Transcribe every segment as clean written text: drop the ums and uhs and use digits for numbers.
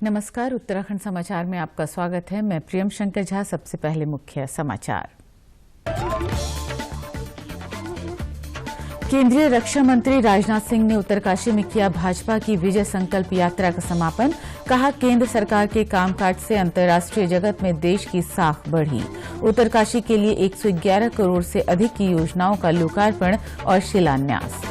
नमस्कार, उत्तराखंड समाचार में आपका स्वागत है। मैं प्रियम शंकर झा। सबसे पहले मुख्य समाचार। केंद्रीय रक्षा मंत्री राजनाथ सिंह ने उत्तरकाशी में किया भाजपा की विजय संकल्प यात्रा का समापन। कहा, केंद्र सरकार के कामकाज से अंतर्राष्ट्रीय जगत में देश की साख बढ़ी। उत्तरकाशी के लिए 111 करोड़ से अधिक की योजनाओं का लोकार्पण और शिलान्यास।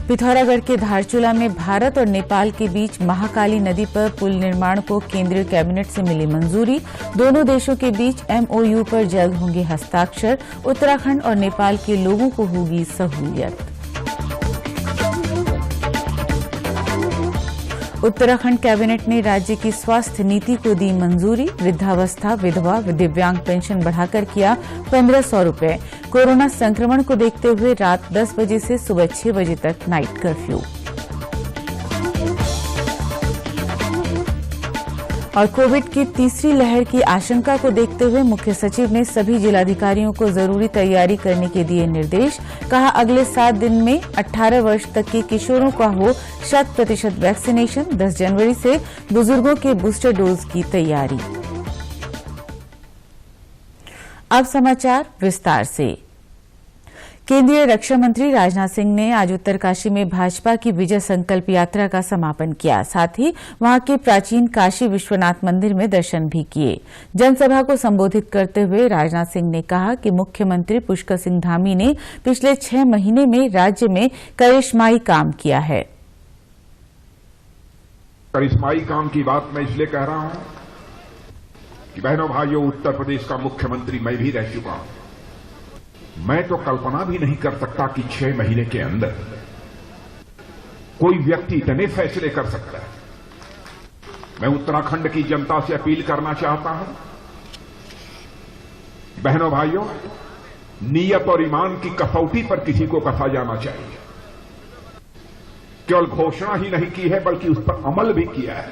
पिथौरागढ़ के धारचूला में भारत और नेपाल के बीच महाकाली नदी पर पुल निर्माण को केंद्रीय कैबिनेट से मिली मंजूरी। दोनों देशों के बीच MOU पर जल्द होंगे हस्ताक्षर। उत्तराखंड और नेपाल के लोगों को होगी सहूलियत। उत्तराखंड कैबिनेट ने राज्य की स्वास्थ्य नीति को दी मंजूरी। वृद्धावस्था, विधवा व दिव्यांग पेंशन बढ़ाकर किया 1500 रुपये। कोरोना संक्रमण को देखते हुए रात 10 बजे से सुबह 6 बजे तक नाइट कर्फ्यू। और कोविड की तीसरी लहर की आशंका को देखते हुए मुख्य सचिव ने सभी जिलाधिकारियों को जरूरी तैयारी करने के दिए निर्देश। कहा, अगले 7 दिन में 18 वर्ष तक के किशोरों का हो 100% वैक्सीनेशन। 10 जनवरी से बुजुर्गों के बूस्टर डोज की तैयारी। अब समाचार विस्तार से। केंद्रीय रक्षा मंत्री राजनाथ सिंह ने आज उत्तरकाशी में भाजपा की विजय संकल्प यात्रा का समापन किया। साथ ही वहां के प्राचीन काशी विश्वनाथ मंदिर में दर्शन भी किए। जनसभा को संबोधित करते हुए राजनाथ सिंह ने कहा कि मुख्यमंत्री पुष्कर सिंह धामी ने पिछले 6 महीने में राज्य में करिश्माई काम किया है। करिश्माई काम की बात मैं इसलिए कह रहा हूं कि बहनों भाइयों, उत्तर प्रदेश का मुख्यमंत्री मैं भी रह चुका हूं। मैं तो कल्पना भी नहीं कर सकता कि 6 महीने के अंदर कोई व्यक्ति इतने फैसले कर सकता है। मैं उत्तराखंड की जनता से अपील करना चाहता हूं, बहनों भाइयों, नीयत और ईमान की कसौटी पर किसी को कसा जाना चाहिए। केवल घोषणा ही नहीं की है बल्कि उस पर अमल भी किया है।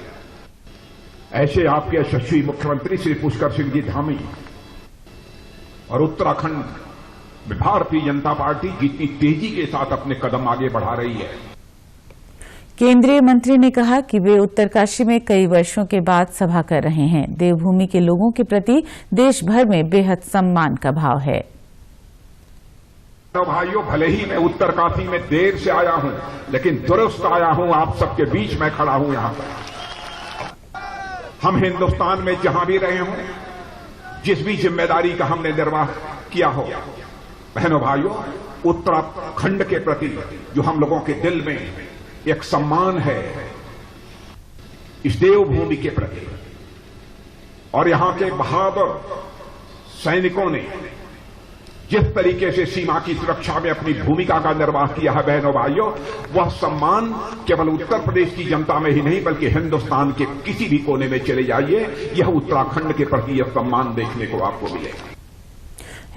ऐसे आपके यशस्वी मुख्यमंत्री श्री पुष्कर सिंह जी धामी और उत्तराखंड भारतीय जनता पार्टी जितनी तेजी के साथ अपने कदम आगे बढ़ा रही है। केंद्रीय मंत्री ने कहा कि वे उत्तरकाशी में कई वर्षों के बाद सभा कर रहे हैं। देवभूमि के लोगों के प्रति देश भर में बेहद सम्मान का भाव है। भाइयों, भले ही मैं उत्तरकाशी में देर से आया हूं, लेकिन दुरुस्त आया हूं। आप सबके बीच में खड़ा हूं यहां पर। हम हिंदुस्तान में जहां भी रहे हों, जिस भी जिम्मेदारी का हमने निर्वाह किया हो, बहनों भाइयों, उत्तराखंड के प्रति जो हम लोगों के दिल में एक सम्मान है, इस देवभूमि के प्रति, और यहां के बहादुर सैनिकों ने जिस तरीके से सीमा की सुरक्षा में अपनी भूमिका का निर्वाह किया है, बहनों भाइयों, वह सम्मान केवल उत्तर प्रदेश की जनता में ही नहीं बल्कि हिंदुस्तान के किसी भी कोने में चले जाइए, यह उत्तराखंड के प्रति यह सम्मान देखने को आपको मिलेगा।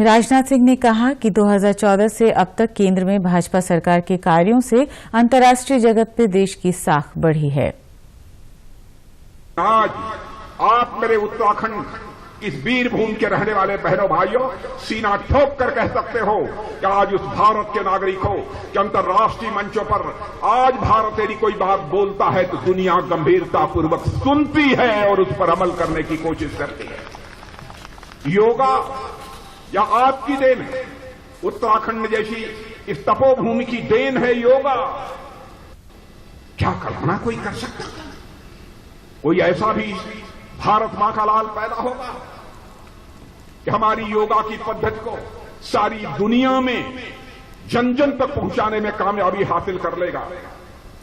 राजनाथ सिंह ने कहा कि 2014 से अब तक केंद्र में भाजपा सरकार के कार्यों से अंतर्राष्ट्रीय जगत में देश की साख बढ़ी है। आज आप मेरे उत्तराखंड इस वीर भूमि के रहने वाले बहनों भाइयों सीना ठोक कर कह सकते हो कि आज उस भारत के नागरिक हो कि अंतर्राष्ट्रीय मंचों पर आज भारत यदि कोई बात बोलता है तो दुनिया गंभीरतापूर्वक सुनती है और उस पर अमल करने की कोशिश करती है। योगा या आपकी देन है, उत्तराखंड जैसी इस तपोभूमि की देन है योगा। क्या कल्पना कोई कर सकता? कोई ऐसा भी भारत मां का लाल पैदा होगा कि हमारी योगा की पद्धति को सारी दुनिया में जन जन तक पहुंचाने में कामयाबी हासिल कर लेगा।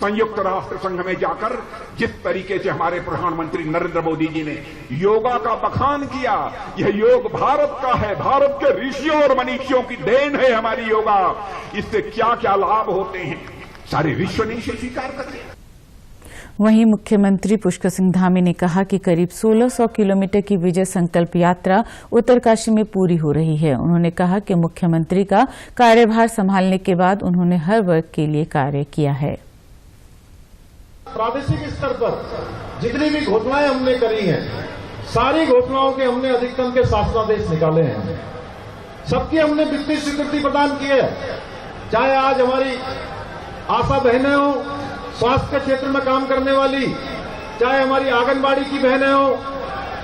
संयुक्त राष्ट्र संघ में जाकर जिस तरीके से हमारे प्रधानमंत्री नरेंद्र मोदी जी ने योगा का बखान किया, यह योग भारत का है, भारत के ऋषियों और मनीषियों की देन है हमारी योगा। इससे क्या क्या लाभ होते हैं सारे विश्व ने इसे स्वीकार कर लिया। वहीं मुख्यमंत्री पुष्कर सिंह धामी ने कहा कि करीब 1600 किलोमीटर की विजय संकल्प यात्रा उत्तरकाशी में पूरी हो रही है। उन्होंने कहा कि मुख्यमंत्री का कार्यभार संभालने के बाद उन्होंने हर वर्ग के लिए कार्य किया है। प्रादेशिक स्तर पर जितनी भी घोषणाएं हमने करी हैं, सारी घोषणाओं के हमने अधिकतम के शासनादेश निकाले हैं। सबकी हमने वित्तीय स्वीकृति प्रदान की है। चाहे आज हमारी आशा बहनें हो, स्वास्थ्य के क्षेत्र में काम करने वाली, चाहे हमारी आंगनबाड़ी की बहनें हो,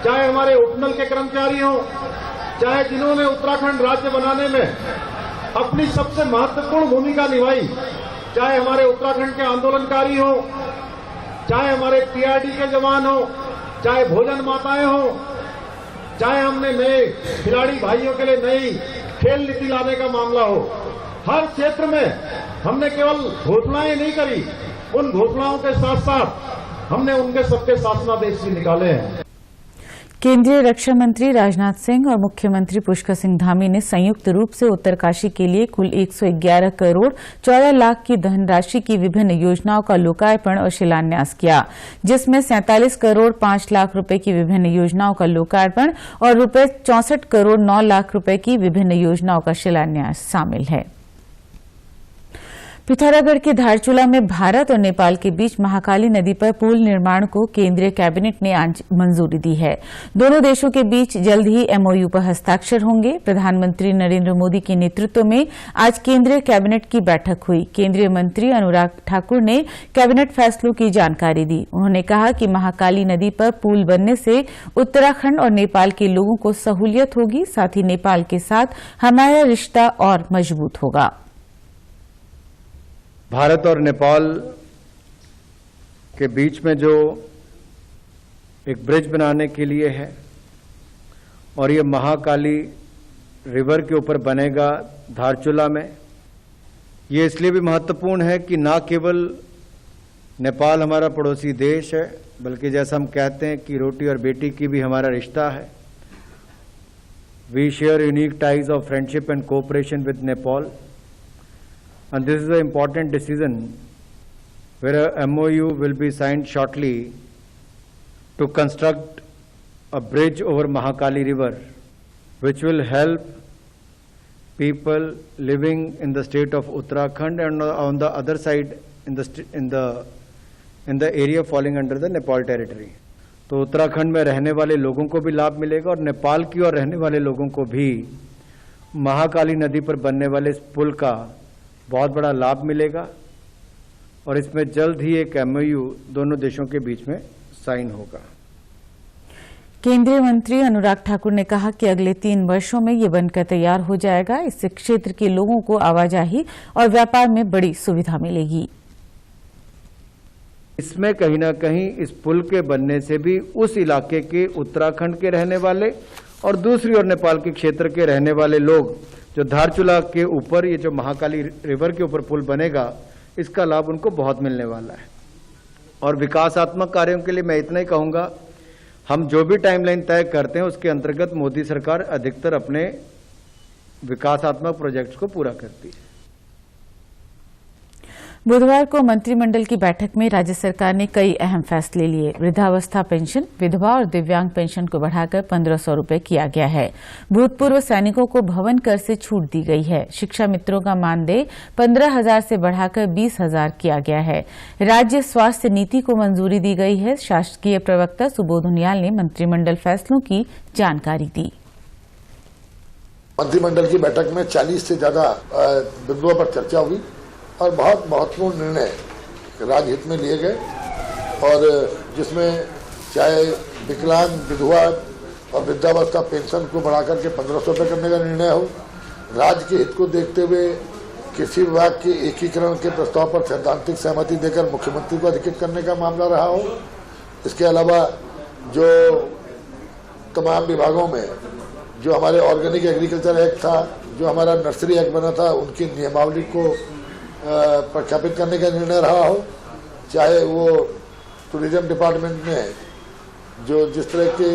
चाहे हमारे उपनल के कर्मचारी हो, चाहे जिन्होंने उत्तराखंड राज्य बनाने में अपनी सबसे महत्वपूर्ण भूमिका निभाई, चाहे हमारे उत्तराखंड के आंदोलनकारी हो, चाहे हमारे टीआरडी के जवान हो, चाहे भोजन माताएं हो, चाहे हमने नए खिलाड़ी भाइयों के लिए नई खेल नीति लाने का मामला हो, हर क्षेत्र में हमने केवल घोषणाएं नहीं करी, उन घोषणाओं के साथ साथ हमने उनके सबके शासनादेश भी निकाले हैं। केंद्रीय रक्षा मंत्री राजनाथ सिंह और मुख्यमंत्री पुष्कर सिंह धामी ने संयुक्त रूप से उत्तरकाशी के लिए कुल 111 करोड़ 14 लाख की धनराशि की विभिन्न योजनाओं का लोकार्पण और शिलान्यास किया, जिसमें 47 करोड़ 5 लाख रुपए की विभिन्न योजनाओं का लोकार्पण और रुपए 64 करोड़ 9 लाख रुपए की विभिन्न योजनाओं का शिलान्यास शामिल है। पिथौरागढ़ के धारचूला में भारत और नेपाल के बीच महाकाली नदी पर पुल निर्माण को केंद्रीय कैबिनेट ने आज मंजूरी दी है। दोनों देशों के बीच जल्द ही एमओयू पर हस्ताक्षर होंगे। प्रधानमंत्री नरेंद्र मोदी के नेतृत्व में आज केंद्रीय कैबिनेट की बैठक हुई। केंद्रीय मंत्री अनुराग ठाकुर ने कैबिनेट फैसलों की जानकारी दी। उन्होंने कहा कि महाकाली नदी पर पुल बनने से उत्तराखंड और नेपाल के लोगों को सहूलियत होगी, साथ ही नेपाल के साथ हमारा रिश्ता और मजबूत होगा। भारत और नेपाल के बीच में जो एक ब्रिज बनाने के लिए है और ये महाकाली रिवर के ऊपर बनेगा धारचूला में, ये इसलिए भी महत्वपूर्ण है कि ना केवल नेपाल हमारा पड़ोसी देश है, बल्कि जैसा हम कहते हैं कि रोटी और बेटी की भी हमारा रिश्ता है। We share unique ties of friendship and cooperation with Nepal, and this is an important decision where a MOU will be signed shortly to construct a bridge over Mahakali River, which will help people living in the state of Uttarakhand and on the other side in the area falling under the Nepal territory. तो उत्तराखंड में रहने वाले लोगों को भी लाभ मिलेगा और नेपाल की ओर रहने वाले लोगों को भी महाकाली नदी पर बनने वाले इस पुल का बहुत बड़ा लाभ मिलेगा और इसमें जल्द ही एक एमओयू दोनों देशों के बीच में साइन होगा। केंद्रीय मंत्री अनुराग ठाकुर ने कहा कि अगले 3 वर्षों में ये बनकर तैयार हो जाएगा। इससे क्षेत्र के लोगों को आवाजाही और व्यापार में बड़ी सुविधा मिलेगी। इसमें कहीं ना कहीं इस पुल के बनने से भी उस इलाके के उत्तराखंड के रहने वाले और दूसरी ओर नेपाल के क्षेत्र के रहने वाले लोग जो धारचूला के ऊपर ये जो महाकाली रिवर के ऊपर पुल बनेगा, इसका लाभ उनको बहुत मिलने वाला है। और विकासात्मक कार्यों के लिए मैं इतना ही कहूंगा, हम जो भी टाइमलाइन तय करते हैं उसके अंतर्गत मोदी सरकार अधिकतर अपने विकासात्मक प्रोजेक्ट्स को पूरा करती है। बुधवार को मंत्रिमंडल की बैठक में राज्य सरकार ने कई अहम फैसले लिए। वृद्धावस्था पेंशन, विधवा और दिव्यांग पेंशन को बढ़ाकर 1500 रुपए किया गया है। भूतपूर्व सैनिकों को भवन कर से छूट दी गई है। शिक्षा मित्रों का मानदेय 15,000 से बढ़ाकर 20,000 किया गया है। राज्य स्वास्थ्य नीति को मंजूरी दी गई है। शासकीय प्रवक्ता सुबोध उनियाल ने मंत्रिमंडल फैसलों की जानकारी दी। मंत्रिमंडल की बैठक में 40 से ज्यादा बिंदुओं पर चर्चा हुई और बहुत महत्वपूर्ण निर्णय राज्यहित में लिए गए और जिसमें चाहे विकलांग, विधवा और वृद्धावस्था पेंशन को बढ़ाकर के 1500 रुपये करने का निर्णय हो, राज्य के हित को देखते हुए कृषि विभाग के एकीकरण के प्रस्ताव पर सैद्धांतिक सहमति देकर मुख्यमंत्री को अधिकृत करने का मामला रहा हो। इसके अलावा जो तमाम विभागों में जो हमारे ऑर्गेनिक एग्रीकल्चर एक्ट था, जो हमारा नर्सरी एक्ट बना था, उनकी नियमावली को प्रख्यापित करने का निर्णय रहा हो, चाहे वो टूरिज्म डिपार्टमेंट में जो जिस तरह के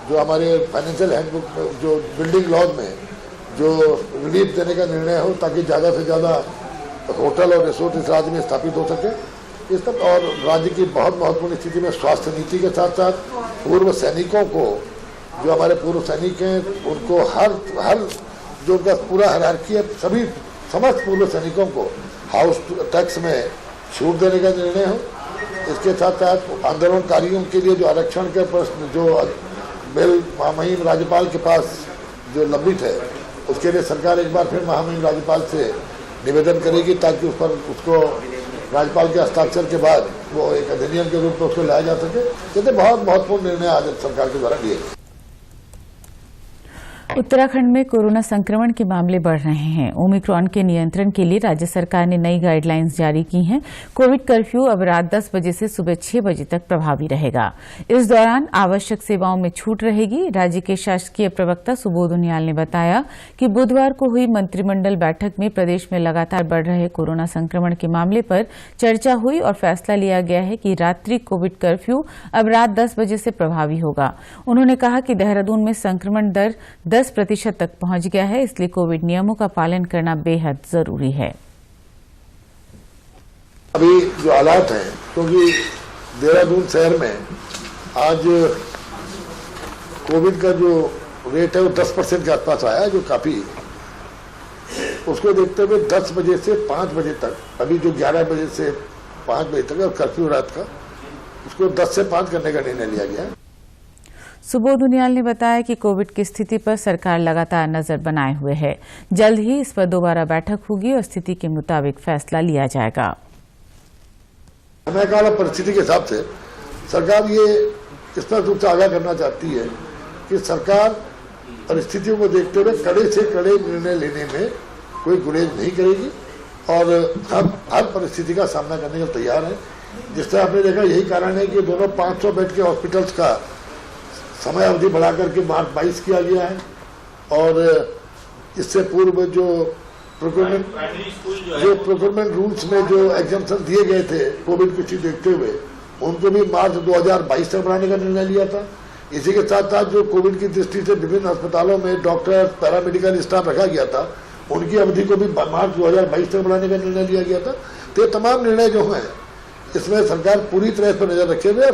जो हमारे फाइनेंशियल हैंडबुक में जो बिल्डिंग लॉज में जो रिलीफ देने का निर्णय हो ताकि ज़्यादा से ज़्यादा होटल और रिसोर्ट इस राज्य में स्थापित हो सके, इस तक और राज्य की बहुत महत्वपूर्ण स्थिति में स्वास्थ्य नीति के साथ साथ पूर्व सैनिकों को, जो हमारे पूर्व सैनिक हैं, उनको हर जो उनका पूरा हायरार्की है, सभी समस्त पूर्व सैनिकों को हाउस टैक्स में छूट देने का निर्णय हो। इसके साथ साथ आंदोलनकारियों के लिए जो आरक्षण के प्रश्न जो बिल महामहिम राज्यपाल के पास जो लंबित है, उसके लिए सरकार एक बार फिर महामहिम राज्यपाल से निवेदन करेगी ताकि उस पर उसको राज्यपाल के हस्ताक्षर के बाद वो एक अधिनियम के रूप में उसको लाया जा सके। कहते बहुत महत्वपूर्ण निर्णय आज सरकार के द्वारा लिए गए। उत्तराखंड में कोरोना संक्रमण के मामले बढ़ रहे हैं। ओमिक्रॉन के नियंत्रण के लिए राज्य सरकार ने नई गाइडलाइंस जारी की हैं। कोविड कर्फ्यू अब रात 10 बजे से सुबह 6 बजे तक प्रभावी रहेगा। इस दौरान आवश्यक सेवाओं में छूट रहेगी। राज्य के शासकीय प्रवक्ता सुबोध उनियाल ने बताया कि बुधवार को हुई मंत्रिमंडल बैठक में प्रदेश में लगातार बढ़ रहे कोरोना संक्रमण के मामले पर चर्चा हुई और फैसला लिया गया है कि रात्रि कोविड कर्फ्यू अब रात 10 बजे से प्रभावी होगा। उन्होंने कहा कि देहरादून में संक्रमण दर 10% तक पहुंच गया है, इसलिए कोविड नियमों का पालन करना बेहद जरूरी है। अभी जो हालात हैं, क्योंकि देहरादून शहर में आज कोविड का जो रेट है वो 10% के आसपास आया, जो काफी, उसको देखते हुए 10 बजे से 5 बजे तक, अभी जो 11 बजे से 5 बजे तक कर्फ्यू रात का, उसको 10 से 5 करने का निर्णय लिया गया। सुबोध उनियाल ने बताया कि कोविड की स्थिति पर सरकार लगातार नजर बनाए हुए है। जल्द ही इस पर दोबारा बैठक होगी और स्थिति के मुताबिक फैसला लिया जाएगा। समयकाल और परिस्थिति के हिसाब से सरकार ये स्पष्ट रूप से आगाह करना चाहती है कि सरकार परिस्थितियों को देखते हुए कड़े से कड़े निर्णय लेने में कोई गुरेज नहीं करेगी और हर परिस्थिति का सामना करने को तैयार है। जिस तरह आपने देखा, यही कारण है कि दोनों 500 बेड के हॉस्पिटल्स का समय अवधि बढ़ाकर के मार्च 22 किया गया है और इससे पूर्व जो प्रोक्योरमेंट रूल्स में जो एग्जम्पशन दिए गए थे कोविड की स्थिति देखते हुए, उनको भी मार्च 2022 तक बढ़ाने का निर्णय लिया था। इसी के साथ साथ जो कोविड की दृष्टि से विभिन्न अस्पतालों में डॉक्टर, पैरामेडिकल स्टाफ रखा गया था, उनकी अवधि को भी मार्च 2022 तक बढ़ाने का निर्णय लिया गया था। तो ये तमाम निर्णय जो हैं, इसमें सरकार पूरी तरह इस पर नजर रखे हुए।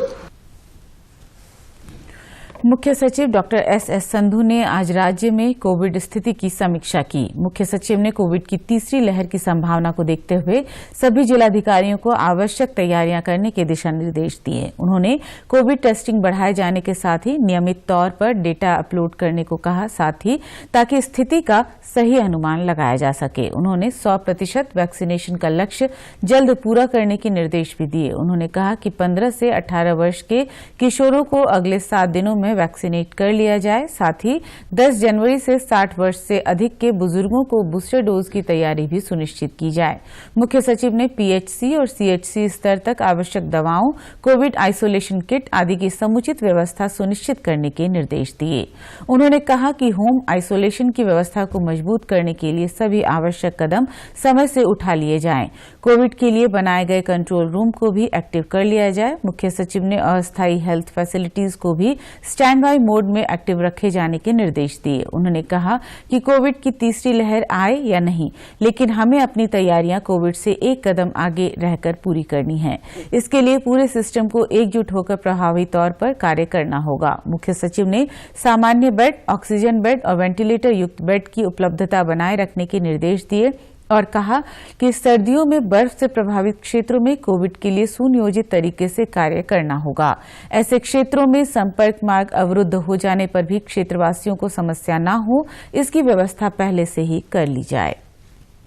मुख्य सचिव डॉक्टर एस संधू ने आज राज्य में कोविड स्थिति की समीक्षा की। मुख्य सचिव ने कोविड की तीसरी लहर की संभावना को देखते हुए सभी जिलाधिकारियों को आवश्यक तैयारियां करने के दिशा निर्देश दिए। उन्होंने कोविड टेस्टिंग बढ़ाए जाने के साथ ही नियमित तौर पर डेटा अपलोड करने को कहा, साथ ही ताकि स्थिति का सही अनुमान लगाया जा सके। उन्होंने 100% वैक्सीनेशन का लक्ष्य जल्द पूरा करने के निर्देश भी दिए। उन्होंने कहा कि 15 से 18 वर्ष के किशोरों को अगले 7 दिनों में वैक्सीनेट कर लिया जाए। साथ ही 10 जनवरी से 60 वर्ष से अधिक के बुजुर्गों को बूस्टर डोज की तैयारी भी सुनिश्चित की जाए। मुख्य सचिव ने पीएचसी और सीएचसी स्तर तक आवश्यक दवाओं, कोविड आइसोलेशन किट आदि की समुचित व्यवस्था सुनिश्चित करने के निर्देश दिए। उन्होंने कहा कि होम आइसोलेशन की व्यवस्था को मजबूत करने के लिए सभी आवश्यक कदम समय से उठा लिए जाएं। कोविड के लिए बनाए गए कंट्रोल रूम को भी एक्टिव कर लिया जाए। मुख्य सचिव ने अस्थायी हेल्थ फैसिलिटीज को भी स्टैंड बाय मोड में एक्टिव रखे जाने के निर्देश दिए। उन्होंने कहा कि कोविड की तीसरी लहर आए या नहीं, लेकिन हमें अपनी तैयारियां कोविड से एक कदम आगे रहकर पूरी करनी है। इसके लिए पूरे सिस्टम को एकजुट होकर प्रभावी तौर पर कार्य करना होगा। मुख्य सचिव ने सामान्य बेड, ऑक्सीजन बेड और वेंटिलेटर युक्त बेड की उपलब्धता बनाए रखने के निर्देश दिए और कहा कि सर्दियों में बर्फ से प्रभावित क्षेत्रों में कोविड के लिए सुनियोजित तरीके से कार्य करना होगा। ऐसे क्षेत्रों में संपर्क मार्ग अवरुद्ध हो जाने पर भी क्षेत्रवासियों को समस्या न हो, इसकी व्यवस्था पहले से ही कर ली जाए।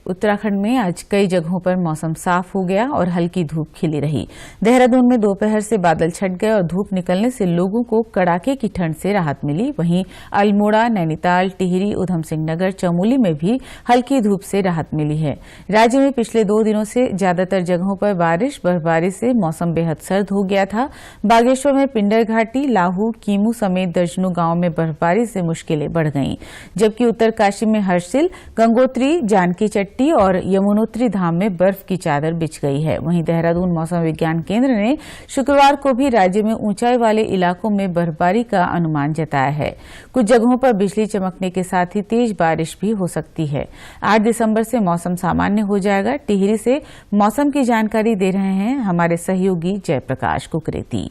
उत्तराखंड में आज कई जगहों पर मौसम साफ हो गया और हल्की धूप खिली रही। देहरादून में दोपहर से बादल छट गए और धूप निकलने से लोगों को कड़ाके की ठंड से राहत मिली। वहीं अल्मोड़ा, नैनीताल, टिहरी, उधम सिंह नगर, चमोली में भी हल्की धूप से राहत मिली है। राज्य में पिछले 2 दिनों से ज्यादातर जगहों पर बारिश, बर्फबारी से मौसम बेहद सर्द हो गया था। बागेश्वर में पिंडर घाटी, लाहू, कीमू समेत दर्जनों गांवों में बर्फबारी से मुश्किलें बढ़ गईं, जबकि उत्तरकाशी में हर्षिल, गंगोत्री, जानकी चट्टी और यमुनोत्री धाम में बर्फ की चादर बिछ गई है। वहीं देहरादून मौसम विज्ञान केंद्र ने शुक्रवार को भी राज्य में ऊंचाई वाले इलाकों में बर्फबारी का अनुमान जताया है। कुछ जगहों पर बिजली चमकने के साथ ही तेज बारिश भी हो सकती है। 8 दिसंबर से मौसम सामान्य हो जाएगा। टिहरी से मौसम की जानकारी दे रहे हैं हमारे सहयोगी जयप्रकाश कुकरेती।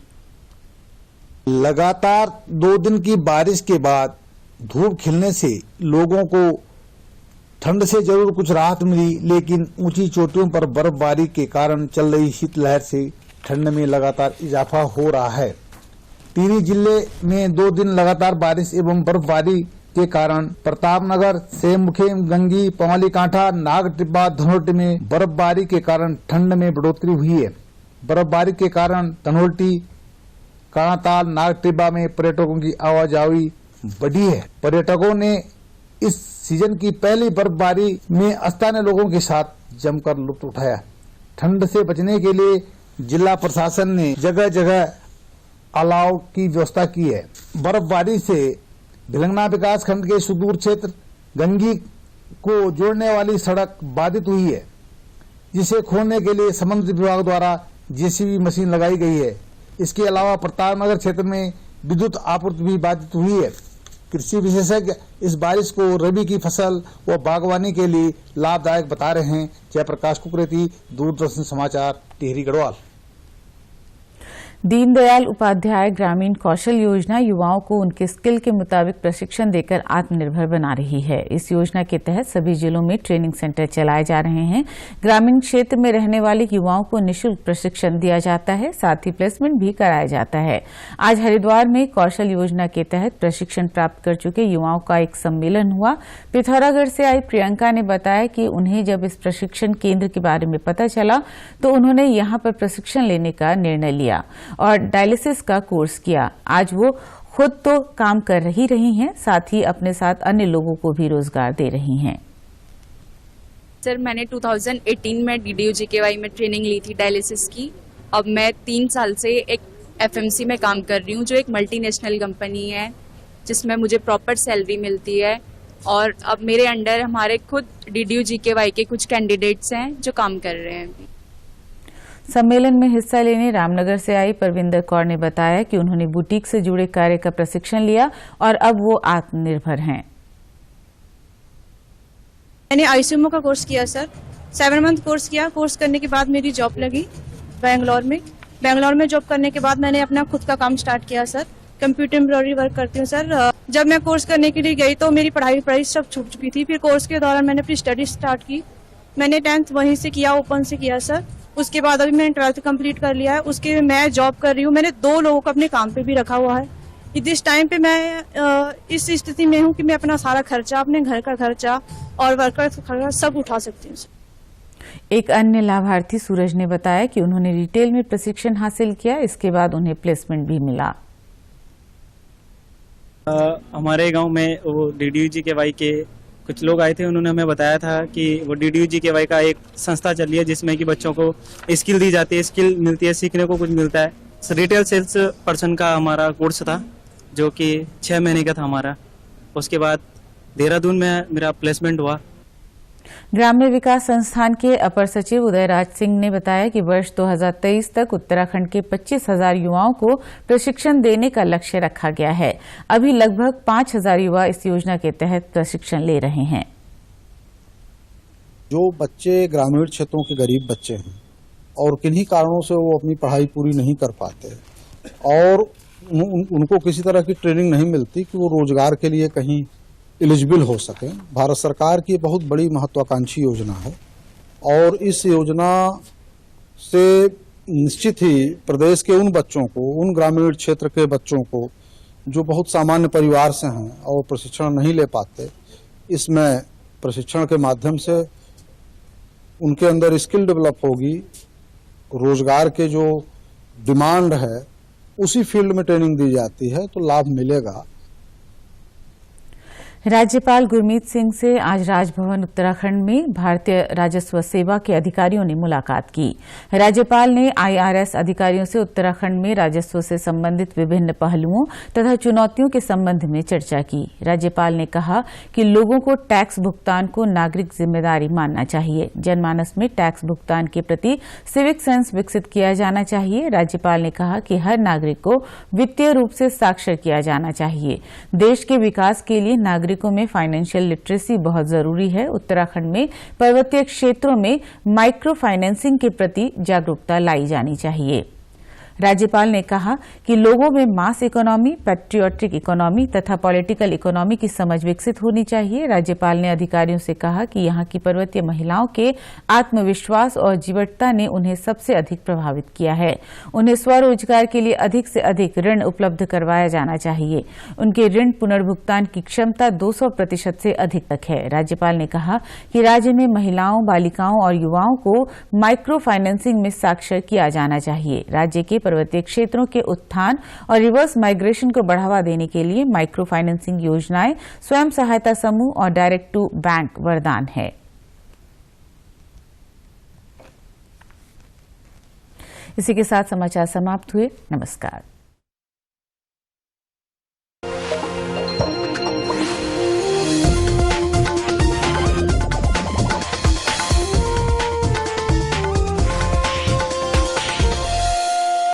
लगातार 2 दिन की बारिश के बाद धूप खिलने से लोगों को ठंड से जरूर कुछ राहत मिली, लेकिन ऊंची चोटियों पर बर्फबारी के कारण चल रही शीतलहर से ठंड में लगातार इजाफा हो रहा है। टिहरी जिले में 2 दिन लगातार बारिश एवं बर्फबारी के कारण प्रतापनगर, सेमुखेम, गंगी, पवाली कांठा, नाग टिब्बा, धनोल्टी में बर्फबारी के कारण ठंड में बढ़ोतरी हुई है। बर्फबारी के कारण धनोल्टी, काणाताल, नाग टिब्बा में पर्यटकों की आवाजाही बढ़ी है। पर्यटकों ने इस सीजन की पहली बर्फबारी में स्थानीय लोगों के साथ जमकर लुत्फ उठाया। ठंड से बचने के लिए जिला प्रशासन ने जगह जगह अलाव की व्यवस्था की है। बर्फबारी से भिलंगना विकास खंड के सुदूर क्षेत्र गंगी को जोड़ने वाली सड़क बाधित हुई है, जिसे खोलने के लिए समुद्र विभाग द्वारा जेसीबी मशीन लगाई गई है। इसके अलावा प्रतापनगर क्षेत्र में विद्युत आपूर्ति भी बाधित हुई है। कृषि विशेषज्ञ इस बारिश को रबी की फसल व बागवानी के लिए लाभदायक बता रहे हैं। जयप्रकाश कुकरेती, दूरदर्शन समाचार, टिहरी गढ़वाल। दीनदयाल उपाध्याय ग्रामीण कौशल योजना युवाओं को उनके स्किल के मुताबिक प्रशिक्षण देकर आत्मनिर्भर बना रही है। इस योजना के तहत सभी जिलों में ट्रेनिंग सेंटर चलाए जा रहे हैं। ग्रामीण क्षेत्र में रहने वाले युवाओं को निःशुल्क प्रशिक्षण दिया जाता है, साथ ही प्लेसमेंट भी कराया जाता है। आज हरिद्वार में कौशल योजना के तहत प्रशिक्षण प्राप्त कर चुके युवाओं का एक सम्मेलन हुआ। पिथौरागढ़ से आई प्रियंका ने बताया कि उन्हें जब इस प्रशिक्षण केंद्र के बारे में पता चला तो उन्होंने यहां पर प्रशिक्षण लेने का निर्णय लिया और डायलिसिस का कोर्स किया। आज वो खुद तो काम कर ही रही हैं, साथ ही अपने साथ अन्य लोगों को भी रोजगार दे रही हैं। सर, मैंने 2018 में DDU-GKY में ट्रेनिंग ली थी डायलिसिस की। अब मैं 3 साल से एक FMC में काम कर रही हूँ, जो एक मल्टीनेशनल कंपनी है जिसमें मुझे प्रॉपर सैलरी मिलती है। और अब मेरे अंडर हमारे खुद DDU-GKY के कुछ कैंडिडेट्स हैं जो काम कर रहे हैं अभी। सम्मेलन में हिस्सा लेने रामनगर से आई परविंदर कौर ने बताया कि उन्होंने बुटीक से जुड़े कार्य का प्रशिक्षण लिया और अब वो आत्मनिर्भर हैं। मैंने ICMO का कोर्स किया सर, 7 मंथ कोर्स किया। कोर्स करने के बाद मेरी जॉब लगी बेंगलोर में। बेंगलोर में जॉब करने के बाद मैंने अपना खुद का काम स्टार्ट किया सर। कंप्यूटर एम्ब्रॉयडरी वर्क करती हूँ सर। जब मैं कोर्स करने के लिए गई तो मेरी पढ़ाई सब छूट चुकी थी। फिर कोर्स के दौरान मैंने अपनी स्टडी स्टार्ट की। मैंने 10th वहीं से किया, ओपन से किया सर। उसके बाद अभी मैंने 12th कंप्लीट कर लिया है। उसके मैं जॉब कर रही हूँ। मैंने 2 लोगों को अपने काम पे भी रखा हुआ है। इस टाइम पे मैं इस स्थिति में हूँ कि मैं अपना सारा खर्चा, अपने घर का खर्चा और वर्कर का खर्चा सब उठा सकती हूँ। एक अन्य लाभार्थी सूरज ने बताया कि उन्होंने रिटेल में प्रशिक्षण हासिल किया, इसके बाद उन्हें प्लेसमेंट भी मिला। हमारे गांव में वो DDU-GKY के कुछ लोग आए थे। उन्होंने हमें बताया था कि वो DDU-GKY का एक संस्था चल रही है जिसमें कि बच्चों को स्किल दी जाती है, स्किल मिलती है, सीखने को कुछ मिलता है। रिटेल सेल्स पर्सन का हमारा कोर्स था जो कि 6 महीने का था हमारा। उसके बाद देहरादून में मेरा प्लेसमेंट हुआ। ग्राम्य विकास संस्थान के अपर सचिव उदयराज सिंह ने बताया कि वर्ष 2023 तक उत्तराखंड के 25,000 युवाओं को प्रशिक्षण देने का लक्ष्य रखा गया है। अभी लगभग 5,000 युवा इस योजना के तहत प्रशिक्षण ले रहे हैं। जो बच्चे ग्रामीण क्षेत्रों के गरीब बच्चे हैं और किन्हीं कारणों से वो अपनी पढ़ाई पूरी नहीं कर पाते और उनको किसी तरह की ट्रेनिंग नहीं मिलती कि वो रोजगार के लिए कहीं एलिजिबल हो सके, भारत सरकार की बहुत बड़ी महत्वाकांक्षी योजना है। और इस योजना से निश्चित ही प्रदेश के उन बच्चों को, उन ग्रामीण क्षेत्र के बच्चों को जो बहुत सामान्य परिवार से हैं और प्रशिक्षण नहीं ले पाते, इसमें प्रशिक्षण के माध्यम से उनके अंदर स्किल डेवलप होगी। रोजगार के जो डिमांड है उसी फील्ड में ट्रेनिंग दी जाती है तो लाभ मिलेगा। राज्यपाल गुरमीत सिंह से आज राजभवन उत्तराखंड में भारतीय राजस्व सेवा के अधिकारियों ने मुलाकात की। राज्यपाल ने IRS अधिकारियों से उत्तराखंड में राजस्व से संबंधित विभिन्न पहलुओं तथा चुनौतियों के संबंध में चर्चा की। राज्यपाल ने कहा कि लोगों को टैक्स भुगतान को नागरिक जिम्मेदारी मानना चाहिए। जनमानस में टैक्स भुगतान के प्रति सिविक सेंस विकसित किया जाना चाहिए। राज्यपाल ने कहा कि हर नागरिक को वित्तीय रूप से साक्षर किया जाना चाहिए। देश के विकास के लिए नागरिकों में फाइनेंशियल लिटरेसी बहुत जरूरी है। उत्तराखंड में पर्वतीय क्षेत्रों में माइक्रो फाइनेंसिंग के प्रति जागरूकता लाई जानी चाहिए। राज्यपाल ने कहा कि लोगों में मास इकोनॉमी, पैट्रियोटिक इकोनॉमी तथा पॉलिटिकल इकोनॉमी की समझ विकसित होनी चाहिए। राज्यपाल ने अधिकारियों से कहा कि यहाँ की पर्वतीय महिलाओं के आत्मविश्वास और जीवटता ने उन्हें सबसे अधिक प्रभावित किया है। उन्हें स्वरोजगार के लिए अधिक से अधिक ऋण उपलब्ध करवाया जाना चाहिए। उनके ऋण पुनर्भुगतान की क्षमता 200% से अधिक तक है। राज्यपाल ने कहा कि राज्य में महिलाओं, बालिकाओं और युवाओं को माइक्रो फाइनेंसिंग में साक्षर किया जाना चाहिए। राज्य के पर्वतीय क्षेत्रों के उत्थान और रिवर्स माइग्रेशन को बढ़ावा देने के लिए माइक्रो फाइनेंसिंग योजनाएं, स्वयं सहायता समूह और डायरेक्ट टू बैंक वरदान है। इसी के साथ समाचार समाप्त हुए। नमस्कार।